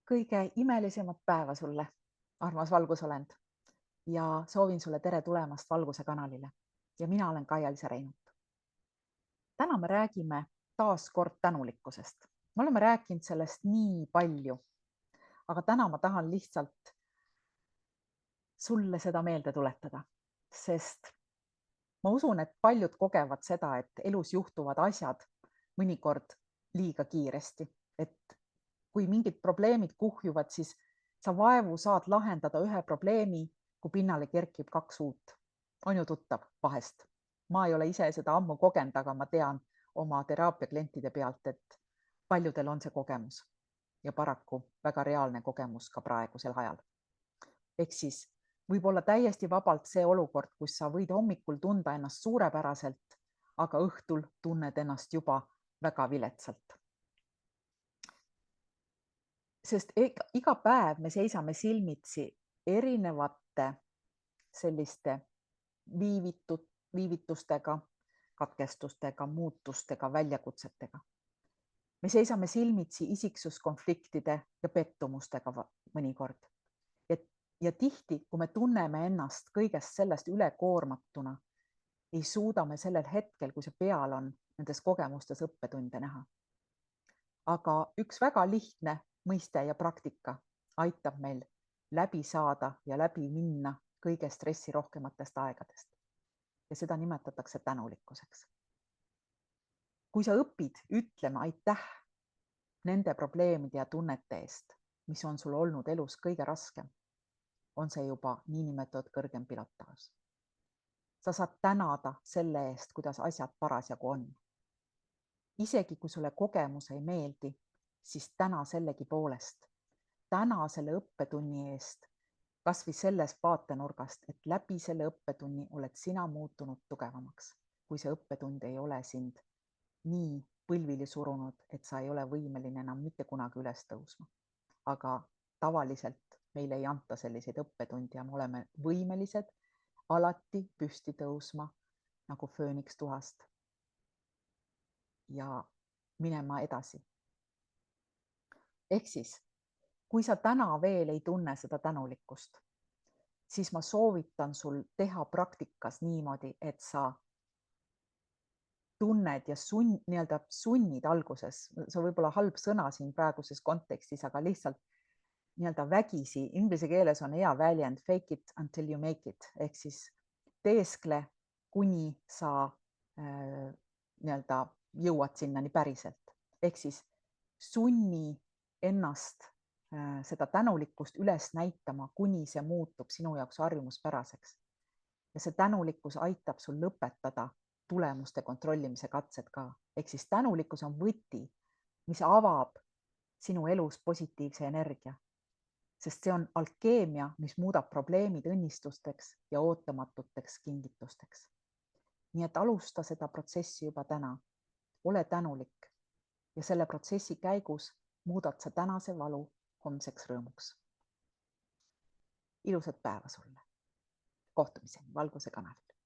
Kõige imelisemat päeva sulle, armas valgusolend, ja soovin sulle tere tulemast Valguse kanalile. Ja mina olen Kaia-Liisa Reinut. Täna me räägime taas kord tänulikkusest. Me oleme rääkinud sellest nii palju, aga täna ma tahan lihtsalt sulle seda meelde tuletada, sest ma usun, et paljud kogevad seda, et elus juhtuvad asjad mõnikord liiga kiiresti, et kui mingid probleemid kuhjuvad, siis sa vaevu saad lahendada ühe probleemi, kui pinnale kerkib kaks uut. On ju tuttav vahest. Ma ei ole ise seda ammu kogenud, aga ma tean oma teraapiaklientide pealt, et paljudel on see kogemus ja paraku väga reaalne kogemus ka praegusel ajal. Ehk siis võib olla täiesti vabalt see olukord, kus sa võid hommikul tunda ennast suurepäraselt, aga õhtul tunned ennast juba väga viletsalt. Sest iga päev me seisame silmitsi erinevate selliste viivitustega, katkestustega, muutustega, väljakutsetega. Me seisame silmitsi isiksuskonfliktide ja pettumustega mõnikord. Ja tihti, kui me tunneme ennast kõigest sellest ülekoormatuna, ei suuda me sellel hetkel, kui see peal on, nendes kogemustes õppetunde näha. Aga üks väga lihtne mõiste ja praktika aitab meil läbi saada ja läbi minna kõige stressirohkematest aegadest. Ja seda nimetatakse tänulikkuseks. Kui sa õpid ütlema aitäh nende probleemide ja tunnete eest, mis on sul olnud elus kõige raskem, on see juba niinimetatud kõrgem pilotaaž. Sa saad tänada selle eest, kuidas asjad parasjagu on. Isegi kui sulle kogemus ei meeldi, siis täna sellegi poolest. Täna selle õppetunni eest, kas või sellest vaatenurgast, et läbi selle õppetunni oled sina muutunud tugevamaks, kui see õppetund ei ole sind nii põlvili surunud, et sa ei ole võimeline enam mitte kunagi üles tõusma. Aga tavaliselt meile ei anta selliseid õppetundi ja me oleme võimelised alati püsti tõusma nagu fööniks tuhast ja minema edasi. Ehk siis, kui sa täna veel ei tunne seda tänulikkust, siis ma soovitan sul teha praktikas niimoodi, et sa tunned ja sunnid alguses, see võib olla halb sõna siin praeguses kontekstis, aga lihtsalt vägisi, inglise keeles on hea väljend fake it until you make it, ehk siis teeskle, kuni sa jõuad sinnani päriselt. Ehk siis sunni ennast seda tänulikkust üles näitama, kuni see muutub sinu jaoks harjumuspäraseks. Ja see tänulikkus aitab sul lõpetada tulemuste kontrollimise katsed ka. Ehk siis tänulikkus on võti, mis avab sinu elus positiivse energia. Sest see on alkeemia, mis muudab probleemid õnnistusteks ja ootamatuteks kingitusteks. Nii et alusta seda protsessi juba täna. Ole tänulik ja selle protsessi käigus muudad sa tänase valu homseks rõõmuks. Ilusat päeva sulle. Kohtumiseni Valguse kanalil.